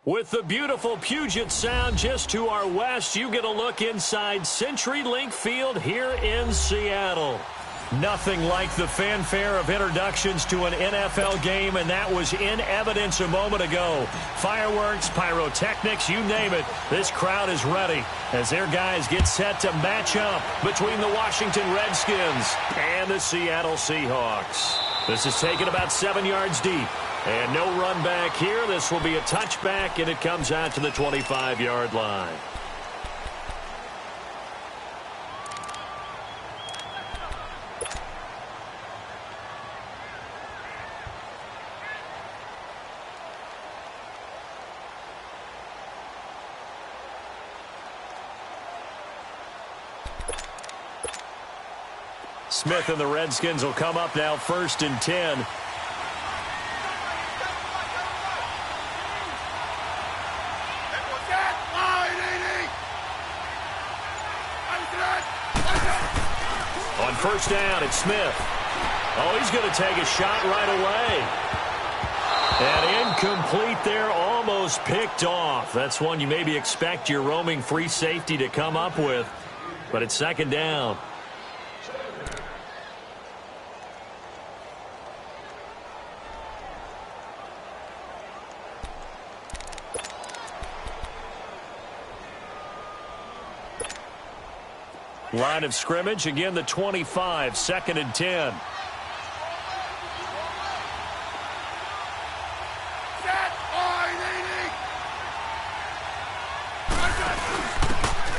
With the beautiful Puget Sound just to our west, you get a look inside CenturyLink Field here in Seattle. Nothing like the fanfare of introductions to an NFL game, and that was in evidence a moment ago. Fireworks, pyrotechnics, you name it. This crowd is ready as their guys get set to match up between the Washington Redskins and the Seattle Seahawks. This is taken about 7 yards deep. And no run back here. This will be a touchback, and it comes out to the 25-yard line. Smith and the Redskins will come up now 1st and 10. On 1st down, it's Smith. Oh, he's going to take a shot right away. And incomplete there, almost picked off. That's one you maybe expect your roaming free safety to come up with. But it's 2nd down. Line of scrimmage, again the 25, 2nd and 10.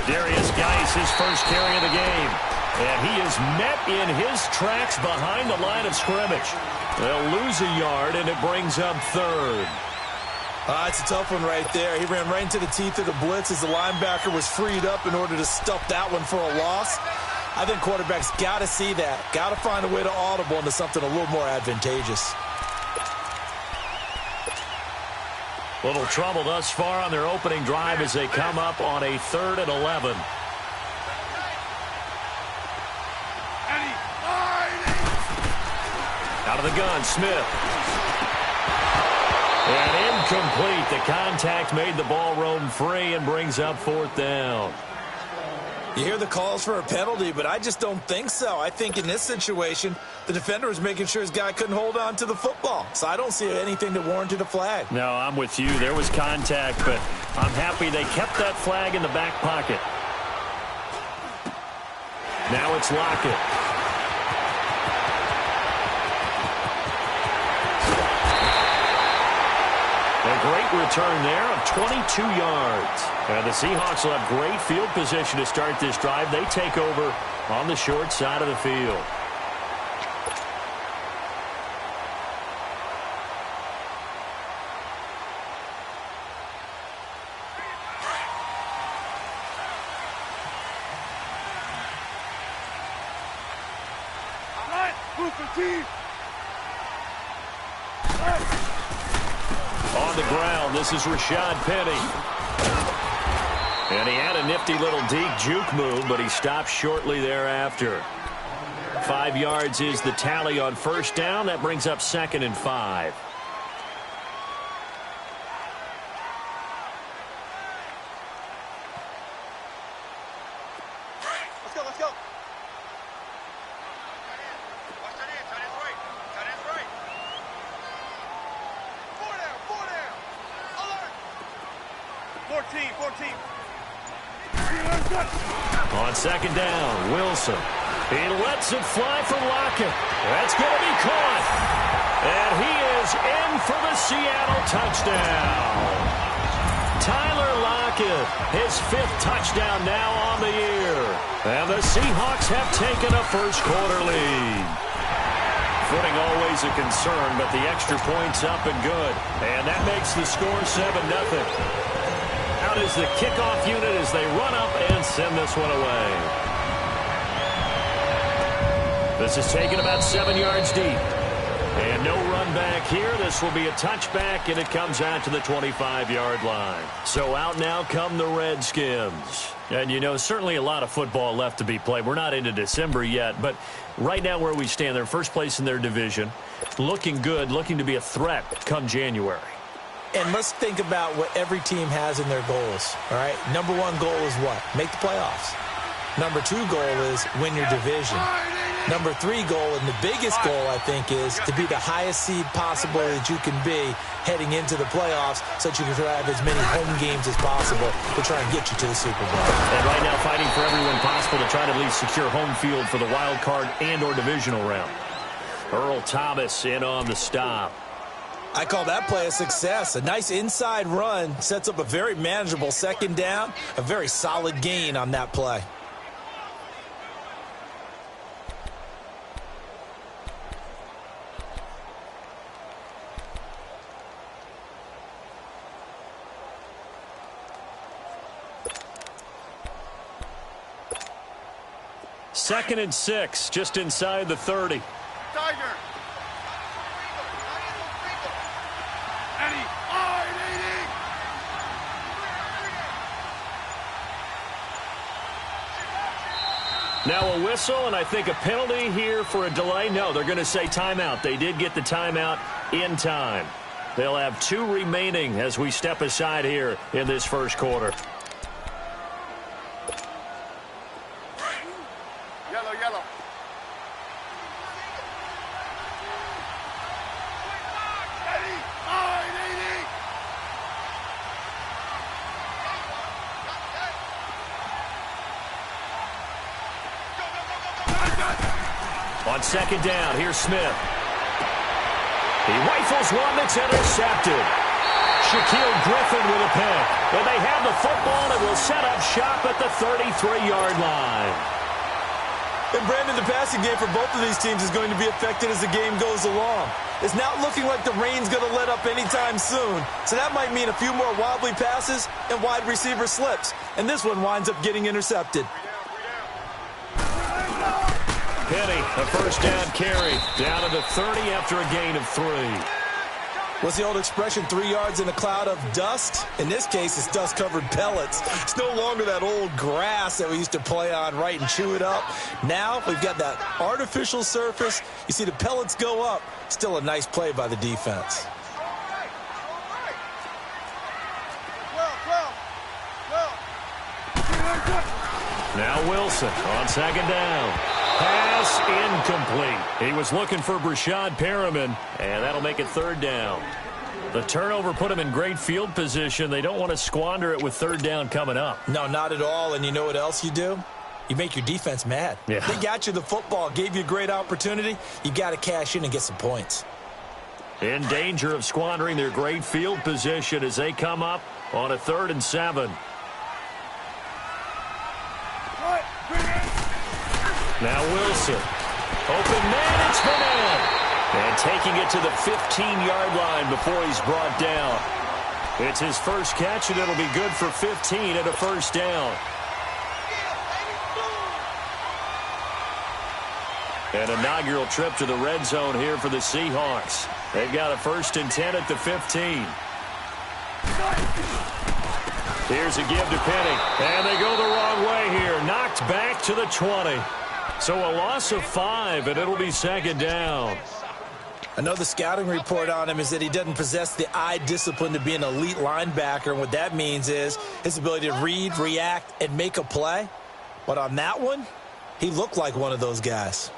Darius Geis, his first carry of the game. And he is met in his tracks behind the line of scrimmage. They'll lose a yard, and it brings up 3rd. It's a tough one right there. He ran right into the teeth of the blitz as the linebacker was freed up in order to stuff that one for a loss. I think quarterbacks got to see that. Got to find a way to audible into something a little more advantageous. Little trouble thus far on their opening drive as they come up on a 3rd and 11. Out of the gun, Smith. And incomplete. The contact made the ball roam free and brings up 4th down. You hear the calls for a penalty, but I just don't think so. I think in this situation, the defender was making sure his guy couldn't hold on to the football. So I don't see anything that warranted a flag. No, I'm with you. There was contact, but I'm happy they kept that flag in the back pocket. Now it's Lockett. A great return there of 22 yards. And the Seahawks will have great field position to start this drive. They take over on the short side of the field. On the ground, this is Rashad Penny. And he had a nifty little deep juke move, but he stopped shortly thereafter. 5 yards is the tally on 1st down. That brings up 2nd and 5. Let's go. On 2nd down, Wilson. He lets it fly from Lockett. That's going to be caught. And he is in for the Seattle touchdown. Tyler Lockett, his 5th touchdown now on the year. And the Seahawks have taken a first-quarter lead. Footing always a concern, but the extra point's up and good. And that makes the score 7-0. Out is the kickoff unit as they run up and send this one away. This is taken about 7 yards deep. And no run back here. This will be a touchback, and it comes out to the 25-yard line. So out now come the Redskins. And, you know, certainly a lot of football left to be played. We're not into December yet, but right now where we stand, they're first place in their division. Looking good, looking to be a threat come January. And let's think about what every team has in their goals, all right? Number one goal is what? Make the playoffs. Number two goal is win your division. Number three goal, and the biggest goal, I think, is to be the highest seed possible that you can be heading into the playoffs so that you can have as many home games as possible to try and get you to the Super Bowl. And right now fighting for everyone possible to try to at least secure home field for the wild card and or divisional round. Earl Thomas in on the stop. I call that play a success. A nice inside run sets up a very manageable second down, a very solid gain on that play. Second and 6, just inside the 30. Tiger. Now a whistle, and I think a penalty here for a delay. No, they're going to say timeout. They did get the timeout in time. They'll have 2 remaining as we step aside here in this first quarter. Yellow. On second down, here's Smith. He rifles one that's intercepted. Shaquille Griffin with a pick. And they have the football and will set up shop at the 33-yard line. And Brandon, the passing game for both of these teams is going to be affected as the game goes along. It's not looking like the rain's going to let up anytime soon. So that might mean a few more wobbly passes and wide receiver slips. And this one winds up getting intercepted. Penny, a first down carry, down to the 30 after a gain of 3. What's the old expression, 3 yards in a cloud of dust? In this case, it's dust-covered pellets. It's no longer that old grass that we used to play on, right, and chew it up. Now we've got that artificial surface. You see the pellets go up. Still a nice play by the defense. Now Wilson on second down. Pass incomplete. He was looking for Brashad Perriman, and that'll make it third down. The turnover put him in great field position. They don't want to squander it with third down coming up. No, not at all. And you know what else you do? You make your defense mad. Yeah. They got you the football, gave you a great opportunity. You got to cash in and get some points. In danger of squandering their great field position as they come up on a 3rd and 7. Now Wilson. Open man, it's Burnett. And taking it to the 15-yard line before he's brought down. It's his first catch, and it'll be good for 15 at a first down. An inaugural trip to the red zone here for the Seahawks. They've got a 1st and 10 at the 15. Here's a give to Penny. And they go the wrong way here. Knocked back to the 20. So a loss of 5, and it'll be second down. I know the scouting report on him is that he doesn't possess the eye discipline to be an elite linebacker. And what that means is his ability to read, react, and make a play. But on that one, he looked like one of those guys.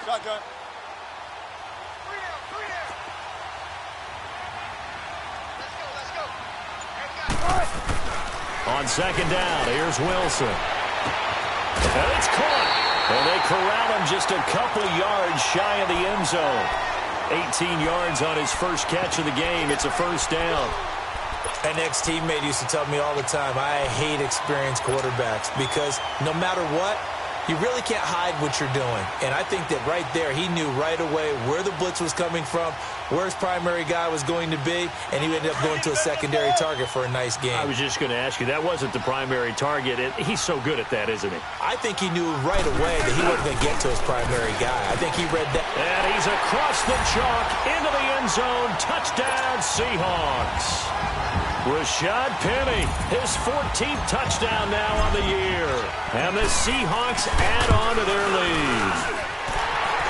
Shotgun. On second down, here's Wilson. And it's caught. And they corral him just a couple yards shy of the end zone. 18 yards on his first catch of the game. It's a first down. An ex-teammate used to tell me all the time, I hate experienced quarterbacks because no matter what, you really can't hide what you're doing. And I think that right there, he knew right away where the blitz was coming from, where his primary guy was going to be, and he ended up going to a secondary target for a nice game. I was just going to ask you, that wasn't the primary target. He's so good at that, isn't he? I think he knew right away that he wasn't going to get to his primary guy. I think he read that. And he's across the chalk into the end zone. Touchdown, Seahawks. Rashad Penny, his 14th touchdown now on the year. And the Seahawks add on to their lead.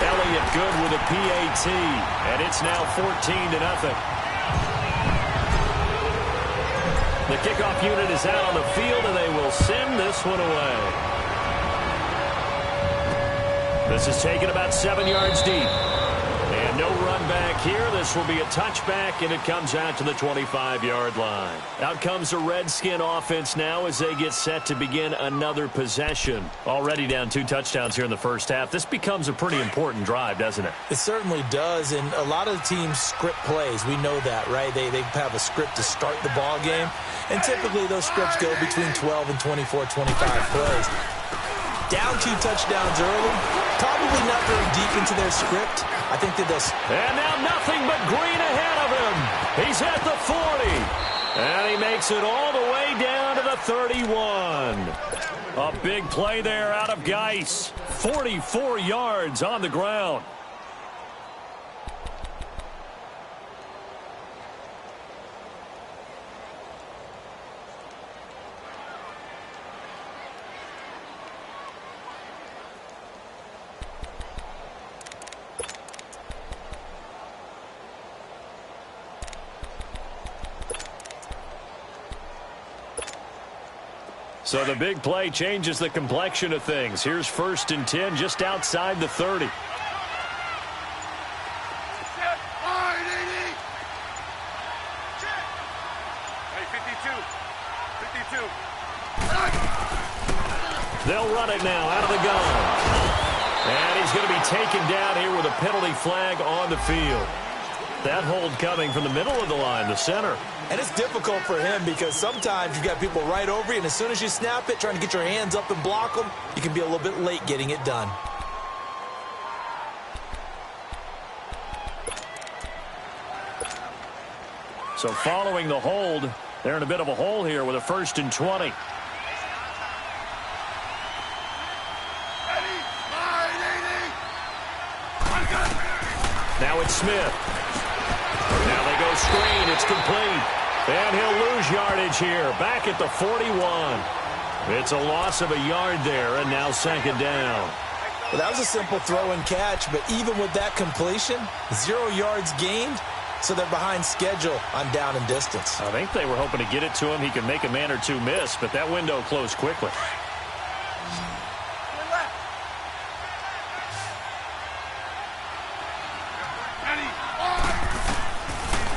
Elliott good with a PAT, and it's now 14-0. The kickoff unit is out on the field, and they will send this one away. This is taken about 7 yards deep. And no run back here. This will be a touchback, and it comes out to the 25-yard line. Out comes the Redskin offense now as they get set to begin another possession. Already down 2 touchdowns here in the first half. This becomes a pretty important drive, doesn't it? It certainly does, and a lot of the teams script plays. We know that, right? They have a script to start the ball game, and typically those scripts go between 12 and 24, 25 plays. Down 2 touchdowns early, probably not very deep into their script. I think that this. And now nothing but green ahead of him. He's at the 40. And he makes it all the way down to the 31. A big play there out of Geis. 44 yards on the ground. So the big play changes the complexion of things. Here's 1st and 10 just outside the 30. They'll run it now out of the gun. And he's going to be taken down here with a penalty flag on the field. That hold coming from the middle of the line, the center. And it's difficult for him because sometimes you've got people right over you, and as soon as you snap it, trying to get your hands up and block them, you can be a little bit late getting it done. So following the hold, they're in a bit of a hole here with a 1st and 20. Now it's Smith. Now they go screen. It's complete. And he'll lose yardage here. Back at the 41. It's a loss of a yard there, and now 2nd down. Well, that was a simple throw and catch, but even with that completion, 0 yards gained, so they're behind schedule on down and distance. I think they were hoping to get it to him. He could make a man or two miss, but that window closed quickly.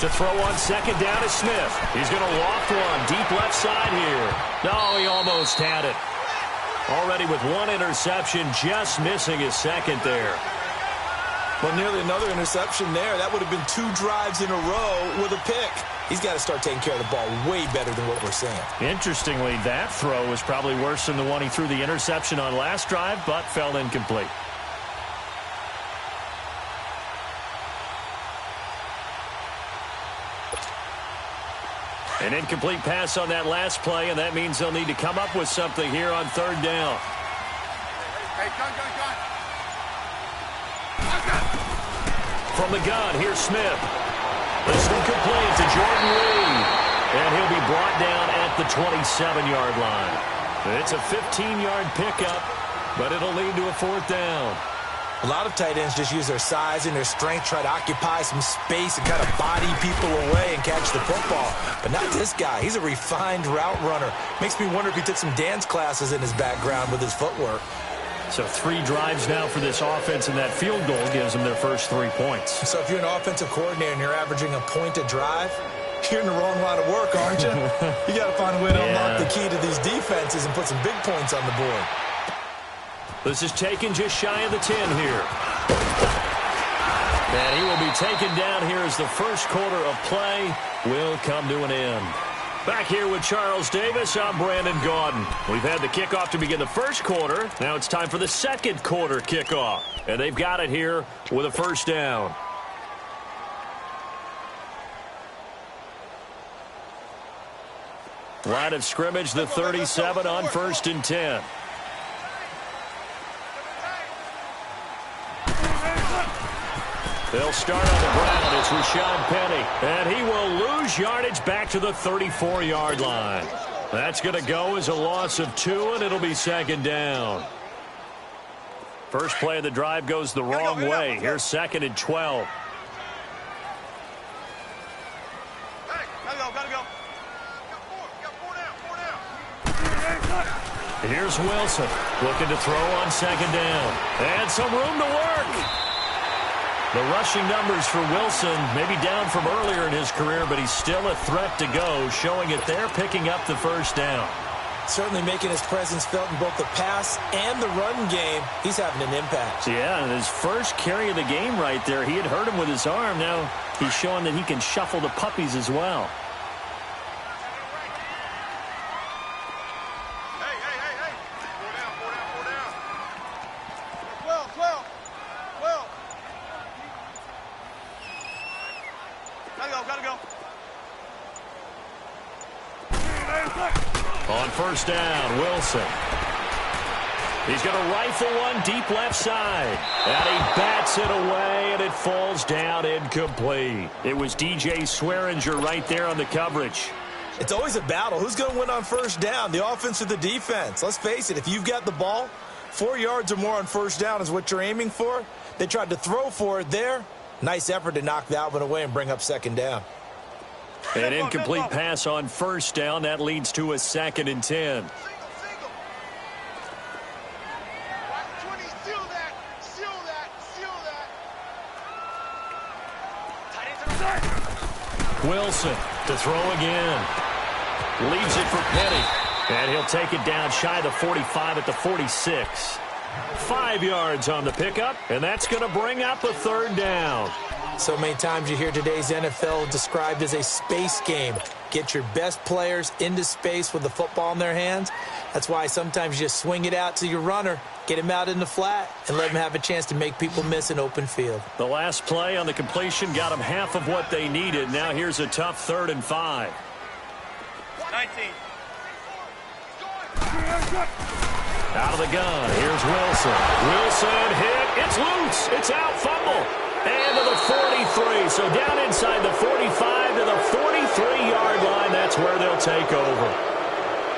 To throw on 2nd down is Smith. He's going to loft one deep left side here. No, he almost had it. Already with 1 interception, just missing his 2nd there. Well, nearly another interception there. That would have been 2 drives in a row with a pick. He's got to start taking care of the ball way better than what we're seeing. Interestingly, that throw was probably worse than the one he threw the interception on last drive, but fell incomplete. An incomplete pass on that last play, and that means they'll need to come up with something here on 3rd down. Hey, gun. From the gun, here's Smith. This one complete to Jordan Reed. And he'll be brought down at the 27-yard line. It's a 15-yard pickup, but it'll lead to a 4th down. A lot of tight ends just use their size and their strength, try to occupy some space and kind of body people away and catch the football. But not this guy. He's a refined route runner. Makes me wonder if he took some dance classes in his background with his footwork. So 3 drives now for this offense, and that field goal gives them their first 3 points. So if you're an offensive coordinator and you're averaging a point a drive, you're in the wrong line of work, aren't you? You got to find a way to unlock the key to these defenses and put some big points on the board. This is taken just shy of the 10 here. And he will be taken down here as the first quarter of play will come to an end. Back here with Charles Davis, I'm Brandon Gaudin. We've had the kickoff to begin the first quarter. Now it's time for the second quarter kickoff. And they've got it here with a 1st down. Line of scrimmage, the 37 on 1st and 10. They'll start on the ground. It's Rashad Penny. And he will lose yardage back to the 34-yard line. That's going to go as a loss of 2, and it'll be 2nd down. First play of the drive goes the wrong way. Here's 2nd and 12. Gotta go. Here's Wilson looking to throw on 2nd down. And some room to work. The rushing numbers for Wilson may be down from earlier in his career, but he's still a threat to go, showing it there, picking up the first down. Certainly making his presence felt in both the pass and the run game. He's having an impact. Yeah, and his first carry of the game right there, he had hurt him with his arm. Now he's showing that he can shuffle the puppies as well. Gotta go. On first down, Wilson. He's going to rifle one deep left side. And he bats it away, and it falls down incomplete. It was DJ Swearinger right there on the coverage. It's always a battle. Who's going to win on first down, the offense or the defense? Let's face it, if you've got the ball, 4 yards or more on first down is what you're aiming for. They tried to throw for it there. Nice effort to knock that one away and bring up 2nd down. An incomplete pass on first down. That leads to a 2nd and 10. Wilson to throw again. Leaves it for Penny. And he'll take it down shy of the 45 at the 46. 5 yards on the pickup, and that's going to bring up a 3rd down. So many times you hear today's NFL described as a space game. Get your best players into space with the football in their hands. That's why sometimes you just swing it out to your runner, get him out in the flat, and let him have a chance to make people miss an open field. The last play on the completion got them half of what they needed. Now here's a tough 3rd and 5. 19. Out of the gun, here's Wilson. Wilson hit, it's loose, it's out, fumble. And to the 43, so down inside the 45 to the 43-yard line, that's where they'll take over.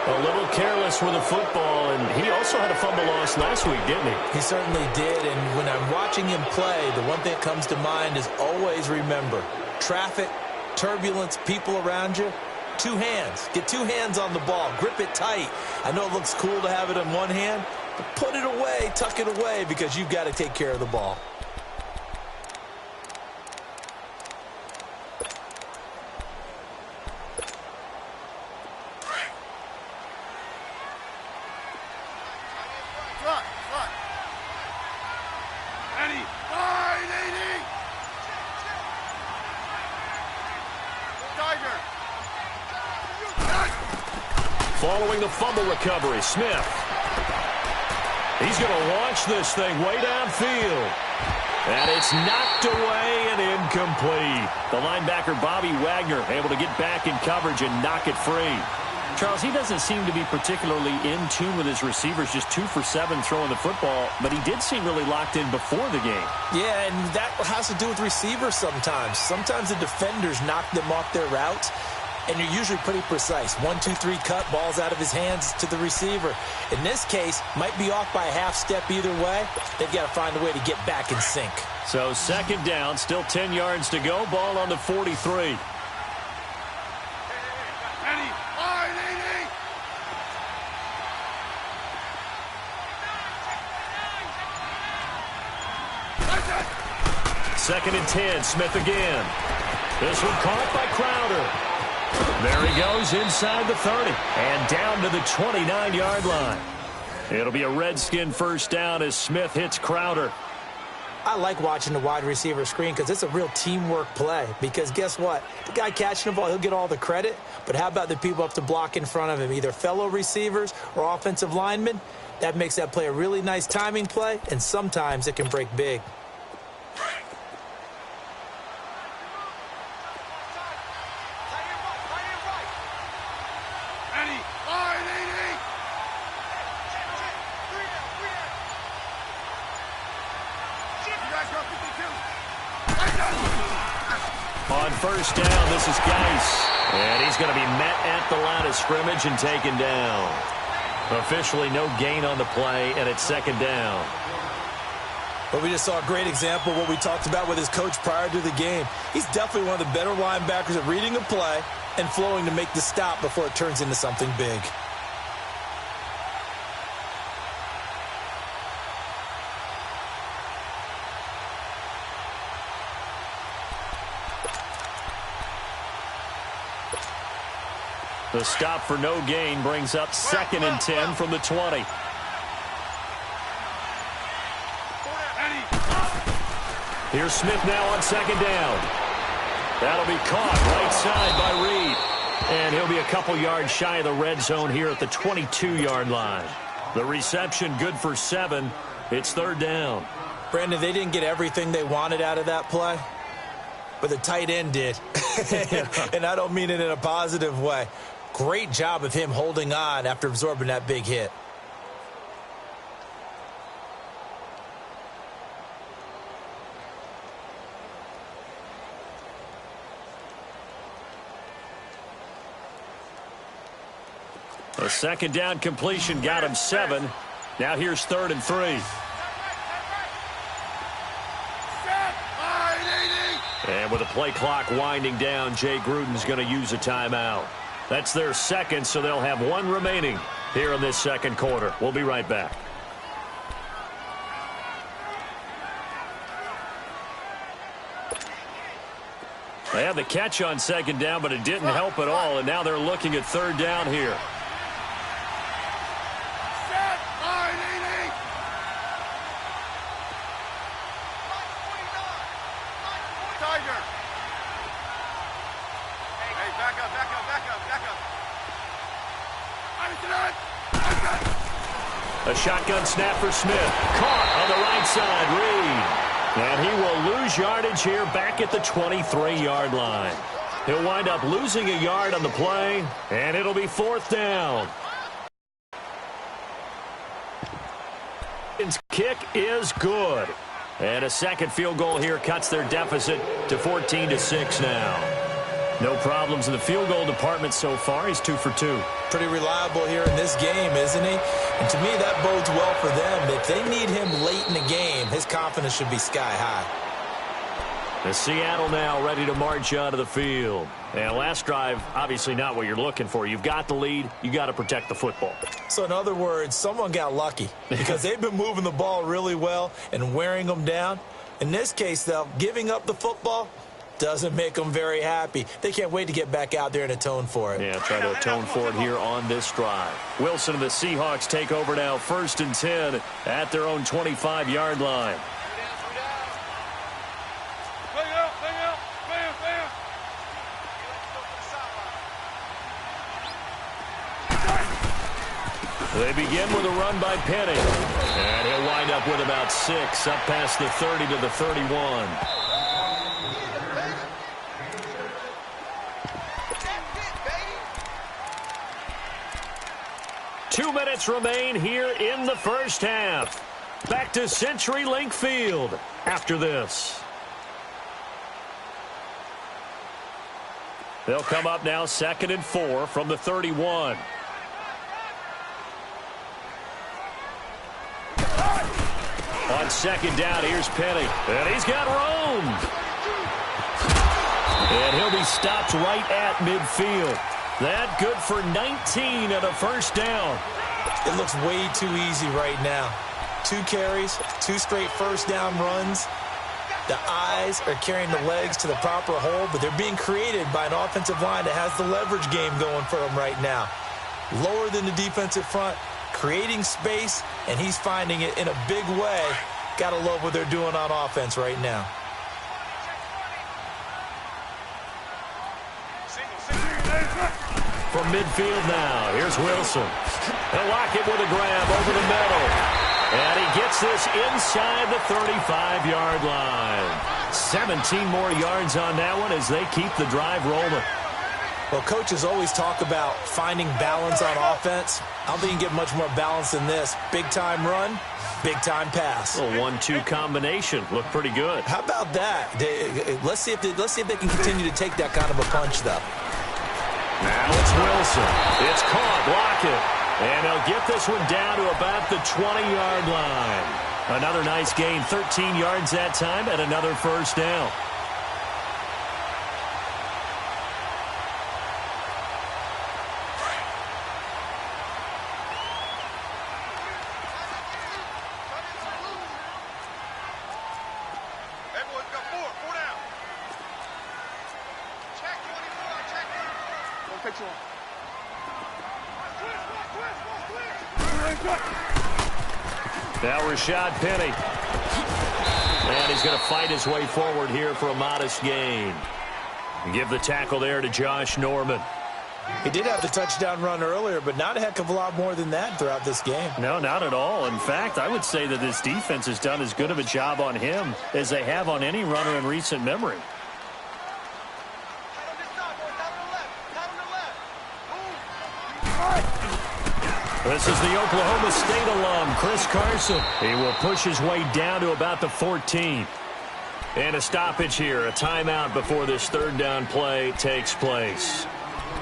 A little careless with the football, and he also had a fumble loss last week, didn't he? He certainly did, and when I'm watching him play, the one thing that comes to mind is always remember, traffic, turbulence, people around you, 2 hands. Get 2 hands on the ball. Grip it tight. I know it looks cool to have it on one hand, but put it away, tuck it away, because you've got to take care of the ball. Following the fumble recovery, Smith. He's going to launch this thing way downfield. And it's knocked away and incomplete. The linebacker, Bobby Wagner, able to get back in coverage and knock it free. Charles, he doesn't seem to be particularly in tune with his receivers, just 2 for 7 throwing the football, but he did seem really locked in before the game. Yeah, and that has to do with receivers sometimes. Sometimes the defenders knock them off their routes, and you're usually pretty precise. 1, 2, 3 cut, ball's out of his hands to the receiver. In this case, might be off by a half step either way. They've got to find a way to get back in sync. So 2nd down, still 10 yards to go, ball on the 43. Second and 10, Smith again. This one caught by Crowder. There he goes inside the 30 and down to the 29-yard line. It'll be a Redskin first down as Smith hits Crowder. I like watching the wide receiver screen because it's a real teamwork play. Because guess what? The guy catching the ball, he'll get all the credit. But how about the people up to block in front of him, either fellow receivers or offensive linemen? That makes that play a really nice timing play, and sometimes it can break big. On first down, this is Geis. And he's going to be met at the line of scrimmage and taken down. Officially no gain on the play, and it's 2nd down. But we just saw a great example of what we talked about with his coach prior to the game. He's definitely one of the better linebackers at reading a play and flowing to make the stop before it turns into something big. The stop for no gain brings up 2nd and 10 from the 20. Here's Smith now on 2nd down. That'll be caught right side by Reed. And he'll be a couple yards shy of the red zone here at the 22-yard line. The reception good for 7. It's 3rd down. Brandon, they didn't get everything they wanted out of that play, but the tight end did. And I don't mean it in a positive way. Great job of him holding on after absorbing that big hit. A 2nd down completion got him 7. Now here's 3rd and 3. And with the play clock winding down, Jay Gruden's going to use a timeout. That's their 2nd, so they'll have 1 remaining here in this 2nd quarter. We'll be right back. They had the catch on 2nd down, but it didn't help at all, and now they're looking at 3rd down here. A shotgun snap for Smith. Caught on the right side, Reed. And he will lose yardage here back at the 23-yard line. He'll wind up losing a yard on the play, and it'll be 4th down. Kick is good. And a 2nd field goal here cuts their deficit to 14-6 now. No problems in the field goal department so far. He's 2 for 2. Pretty reliable here in this game, isn't he? And to me, that bodes well for them. If they need him late in the game, his confidence should be sky high. The Seattle now ready to march out of the field. And last drive, obviously not what you're looking for. You've got the lead. You got to protect the football. So in other words, someone got lucky because they've been moving the ball really well and wearing them down. In this case, though, giving up the football doesn't make them very happy. They can't wait to get back out there and atone for it. Yeah, try to atone for it here on this drive. Wilson and the Seahawks take over now, 1st and 10 at their own 25-yard line. They begin with a run by Penny. And he'll wind up with about 6, up past the 30 to the 31. 2 minutes remain here in the 1st half. Back to CenturyLink Field after this. They'll come up now 2nd and 4 from the 31. On 2nd down, here's Penny. And he's got room. And he'll be stopped right at midfield. That good for 19 and a 1st down. It looks way too easy right now. 2 carries, 2 straight 1st down runs. The eyes are carrying the legs to the proper hole, but they're being created by an offensive line that has the leverage game going for them right now. Lower than the defensive front, creating space, and he's finding it in a big way. Gotta love what they're doing on offense right now. From midfield now, here's Wilson. He'll lock it with a grab over the middle. And he gets this inside the 35-yard line. 17 more yards on that one as they keep the drive rolling. Well, coaches always talk about finding balance on offense. I don't think you can get much more balance than this. Big-time run, big-time pass. A 1-2 combination. Looked pretty good. How about that? Let's see if they can continue to take that kind of a punch, though. Now it's Wilson. It's caught. Block it. And he'll get this one down to about the 20-yard line. Another nice gain, 13 yards that time, and another first down. Now Rashad Penny. And he's going to fight his way forward here for a modest gain. Give the tackle there to Josh Norman. He did have the touchdown run earlier, but not a heck of a lot more than that throughout this game. No, not at all. In fact, I would say that this defense has done as good of a job on him as they have on any runner in recent memory. This is the Oklahoma State alum, Chris Carson. He will push his way down to about the 14. And a stoppage here, a timeout before this third down play takes place.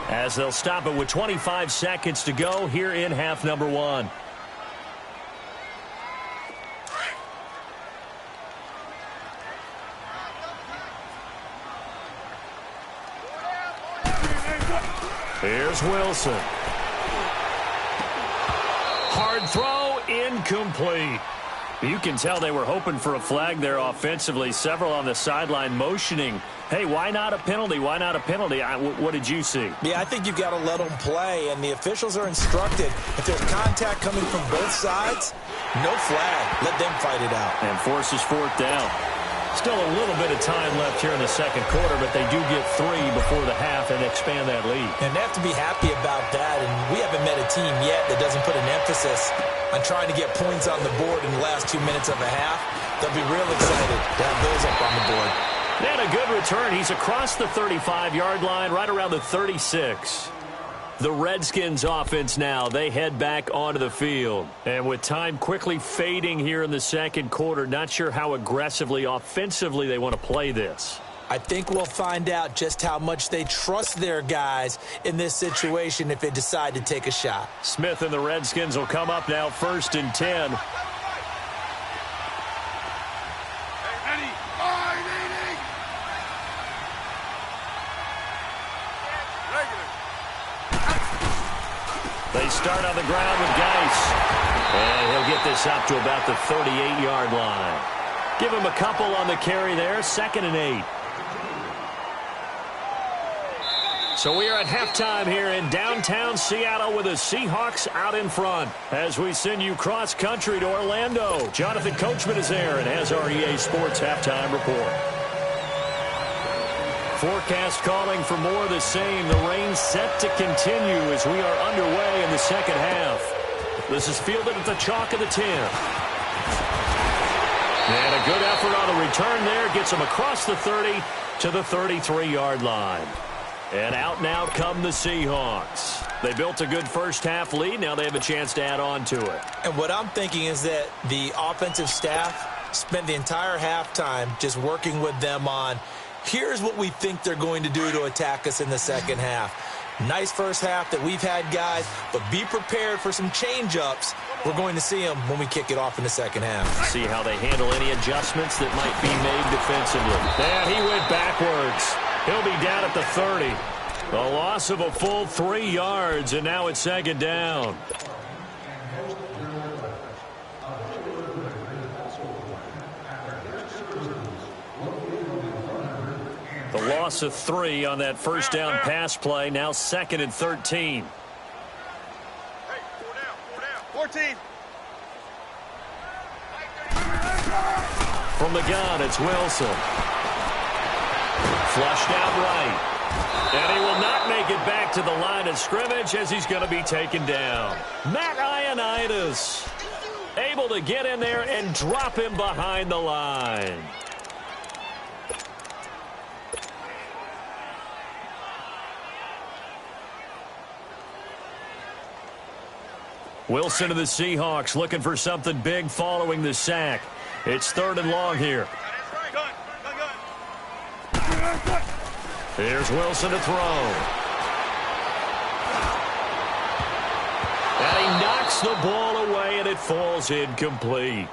As they'll stop it with 25 seconds to go here in half number one. Here's Wilson. Hard throw, incomplete. You can tell they were hoping for a flag there offensively. Several on the sideline motioning. Hey, why not a penalty? Why not a penalty? What did you see? Yeah, I think you've got to let them play, and the officials are instructed. If there's contact coming from both sides, no flag. Let them fight it out. And forces fourth down. Still a little bit of time left here in the second quarter, but they do get 3 before the half and expand that lead. And they have to be happy about that, and we haven't met a team yet that doesn't put an emphasis on trying to get points on the board in the last 2 minutes of a half. They'll be real excited to have those up on the board. And a good return. He's across the 35-yard line, right around the 36. The Redskins offense now, they head back onto the field. And with time quickly fading here in the second quarter, not sure how aggressively, offensively they want to play this. I think we'll find out just how much they trust their guys in this situation if they decide to take a shot. Smith and the Redskins will come up now 1st and 10. They start on the ground with Geis. And he'll get this up to about the 38-yard line. Give him a couple on the carry there. 2nd and 8. So we are at halftime here in downtown Seattle with the Seahawks out in front. As we send you cross-country to Orlando, Jonathan Coachman is there and has our EA Sports halftime report. Forecast calling for more of the same. The rain set to continue as we are underway in the second half. This is fielded at the chalk of the 10. And a good effort on the return there. Gets him across the 30 to the 33-yard line. And out now come the Seahawks. They built a good first half lead. Now they have a chance to add on to it. And what I'm thinking is that the offensive staff spent the entire halftime just working with them on, here's what we think they're going to do to attack us in the second half. Nice first half that we've had, guys, but be prepared for some change-ups. We're going to see them when we kick it off in the second half. See how they handle any adjustments that might be made defensively. And he went backwards. He'll be down at the 30. A loss of a full 3 yards, and now it's 2nd down. The loss of 3 on that first down pass play. Now 2nd and 13. Hey, 4 down. 14. From the gun, it's Wilson. Flushed out right. And he will not make it back to the line of scrimmage as he's going to be taken down. Matt Ioannidis able to get in there and drop him behind the line. Wilson of the Seahawks looking for something big following the sack. It's 3rd and long here. Here's Wilson to throw. And he knocks knocks the ball away, and it falls incomplete.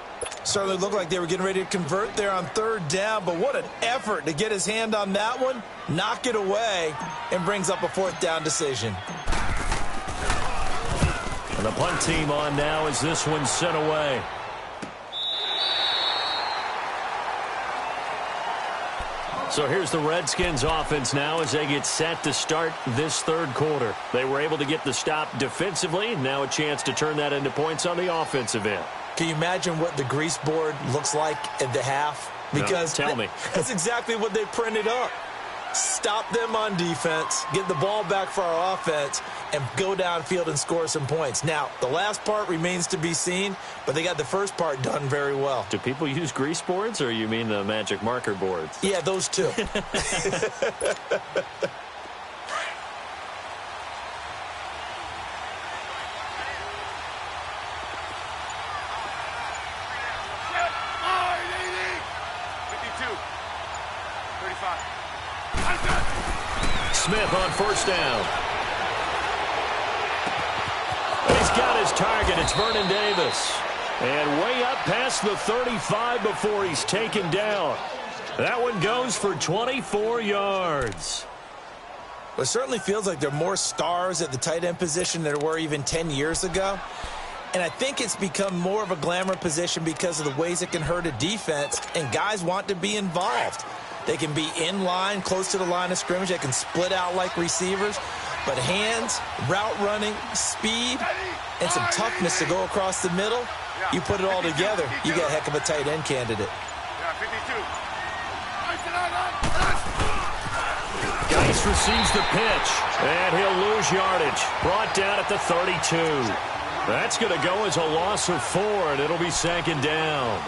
Certainly looked like they were getting ready to convert there on third down, but what an effort to get his hand on that one, knock it away, and brings up a fourth down decision. And the punt team on now as this one's sent away. So here's the Redskins offense now as they get set to start this third quarter. They were able to get the stop defensively. Now a chance to turn that into points on the offensive end. Can you imagine what the grease board looks like at the half? Because no, tell me. That's exactly what they printed up. Stop them on defense, get the ball back for our offense, and go downfield and score some points. Now, the last part remains to be seen, but they got the first part done very well. Do people use grease boards, or you mean the magic marker boards? Yeah, those two. Smith on first down. And he's got his target. It's Vernon Davis. And way up past the 35 before he's taken down. That one goes for 24 yards. Well, it certainly feels like there are more stars at the tight end position than there were even 10 years ago. And I think it's become more of a glamour position because of the ways it can hurt a defense, and guys want to be involved. They can be in line, close to the line of scrimmage. They can split out like receivers. But hands, route running, speed, and some toughness to go across the middle, you put it all together, you got a heck of a tight end candidate. Geis receives the pitch, and he'll lose yardage. Brought down at the 32. That's going to go as a loss of 4, and it'll be second down.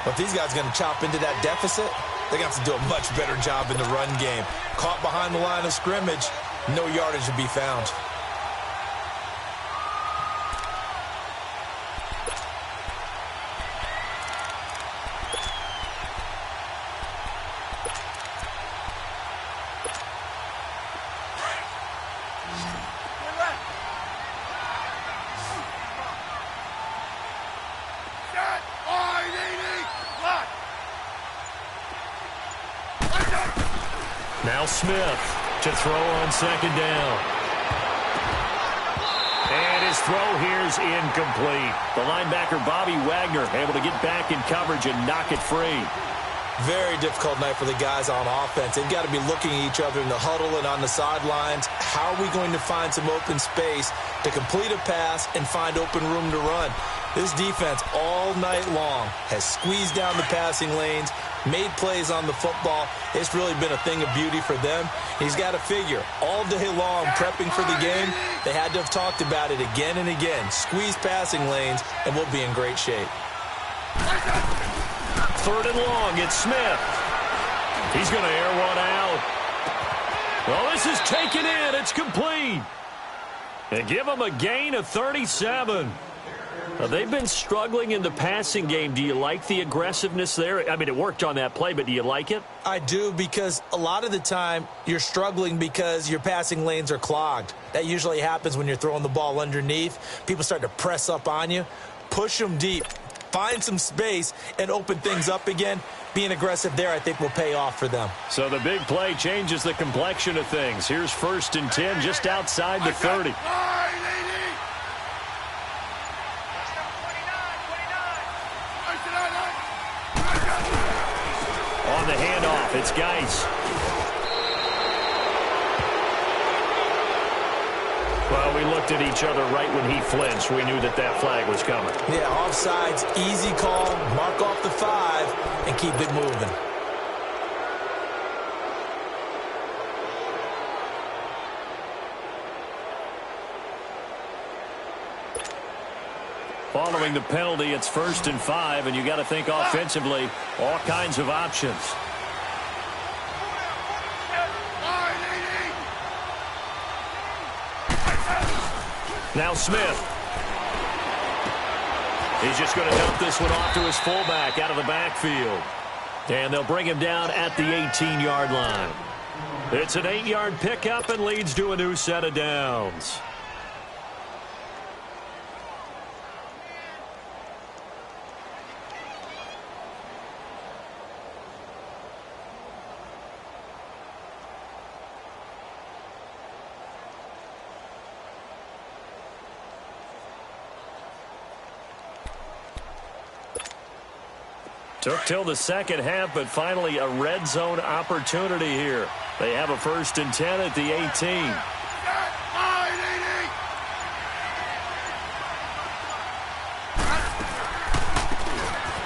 But if these guys are going to chop into that deficit, they're going to have to do a much better job in the run game. Caught behind the line of scrimmage, no yardage to be found. Now Smith to throw on second down. And his throw here's incomplete. The linebacker, Bobby Wagner, able to get back in coverage and knock it free. Very difficult night for the guys on offense. They've got to be looking at each other in the huddle and on the sidelines. How are we going to find some open space to complete a pass and find open room to run? This defense all night long has squeezed down the passing lanes, made plays on the football. It's really been a thing of beauty for them. He's got to figure, all day long prepping for the game, they had to have talked about it again and again. Squeeze passing lanes, and we'll be in great shape. Third and long, it's Smith. He's going to air one out. Well, this is taken in. It's complete. They give him a gain of 37. They've been struggling in the passing game. Do you like the aggressiveness there? I mean, it worked on that play, but do you like it? I do, because a lot of the time you're struggling because your passing lanes are clogged. That usually happens when you're throwing the ball underneath. People start to press up on you. Push them deep. Find some space and open things up again. Being aggressive there, I think, will pay off for them. So the big play changes the complexion of things. Here's 1st and 10 just outside the 30. On the handoff, it's Geis. Well, we looked at each other right when he flinched. We knew that that flag was coming. Yeah, offsides, easy call, mark off the 5, and keep it moving. Following the penalty, it's 1st and 5, and you got to think offensively, all kinds of options. Now Smith. He's just going to dump this one off to his fullback out of the backfield. And they'll bring him down at the 18-yard line. It's an 8-yard pickup and leads to a new set of downs. Took till the second half, but finally a red zone opportunity here. They have a 1st and 10 at the 18.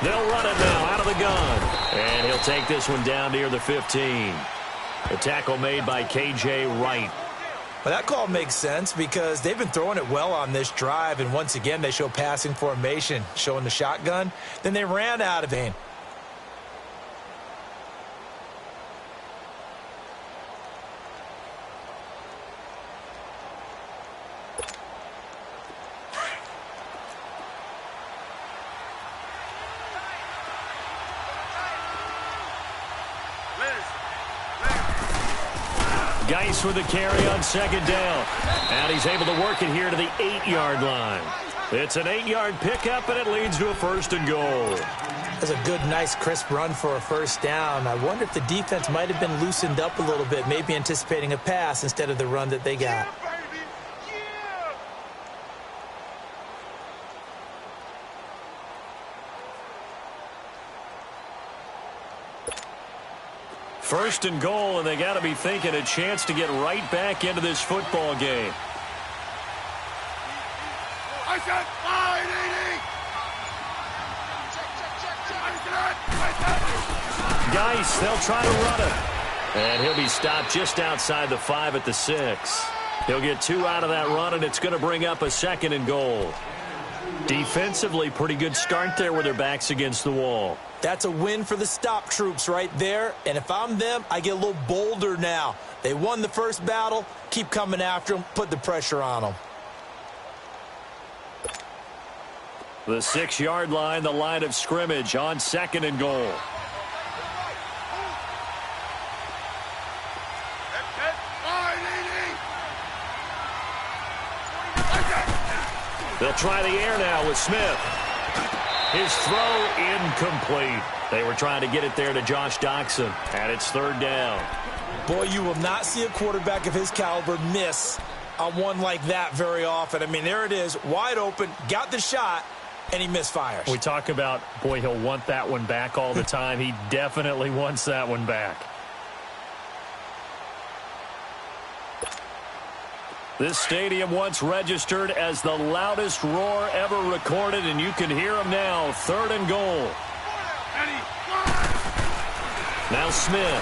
They'll run it now out of the gun. And he'll take this one down near the 15. The tackle made by K.J. Wright. Well, that call makes sense because they've been throwing it well on this drive, and once again they show passing formation, showing the shotgun. Then they ran out of it. Geis with the carry on 2nd down. And he's able to work it here to the 8-yard line. It's an 8-yard pickup, and it leads to a 1st and goal. That's a good, nice, crisp run for a 1st down. I wonder if the defense might have been loosened up a little bit, maybe anticipating a pass instead of the run that they got. First and goal, and they got to be thinking a chance to get right back into this football game. I said 580. Geis, they'll try to run it. And he'll be stopped just outside the 5 at the 6. He'll get 2 out of that run, and it's going to bring up a 2nd and goal. Defensively, pretty good start there with their backs against the wall. That's a win for the stop troops right there. And if I'm them, I get a little bolder now. They won the first battle. Keep coming after them. Put the pressure on them. The 6-yard line, the line of scrimmage on 2nd and goal. They'll try the air now with Smith. His throw incomplete. They were trying to get it there to Josh Doxson, and it's 3rd down. Boy, you will not see a quarterback of his caliber miss on one like that very often. I mean, there it is, wide open, got the shot, and he misfires. We talk about, boy, he'll want that one back all the time. He definitely wants that one back. This stadium once registered as the loudest roar ever recorded, and you can hear him now. 3rd and goal. Now Smith.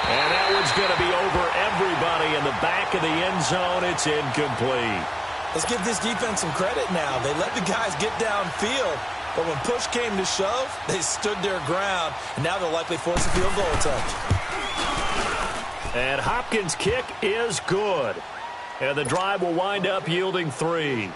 And that one's going to be over everybody in the back of the end zone. It's incomplete. Let's give this defense some credit now. They let the guys get downfield, but when push came to shove, they stood their ground, and now they'll likely force a field goal attempt. And Hopkins' kick is good. And the drive will wind up yielding 3.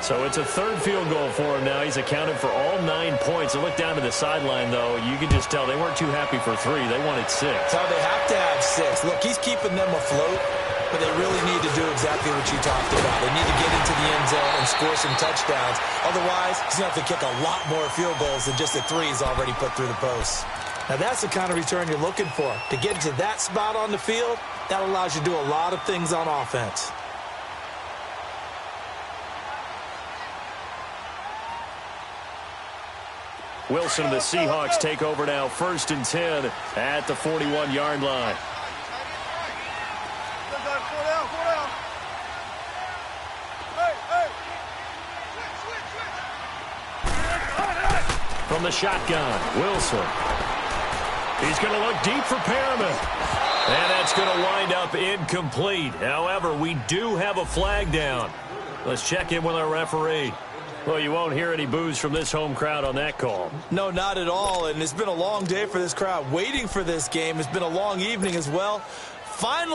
So it's a 3rd field goal for him now. He's accounted for all 9 points. And look down to the sideline, though. You can just tell they weren't too happy for 3. They wanted 6. So they have to have 6. Look, he's keeping them afloat, but they really need to do exactly what you talked about. They need to get into the end zone and score some touchdowns. Otherwise, he's going to have to kick a lot more field goals than just the 3 he's already put through the post. Now, that's the kind of return you're looking for. To get to that spot on the field, that allows you to do a lot of things on offense. Wilson and the Seahawks take over now. 1st and 10 at the 41-yard line. From the shotgun, Wilson. He's going to look deep for Perriman. And that's going to wind up incomplete. However, we do have a flag down. Let's check in with our referee. Well, you won't hear any boos from this home crowd on that call. No, not at all. And it's been a long day for this crowd. Waiting for this game. It's been a long evening as well. Finally.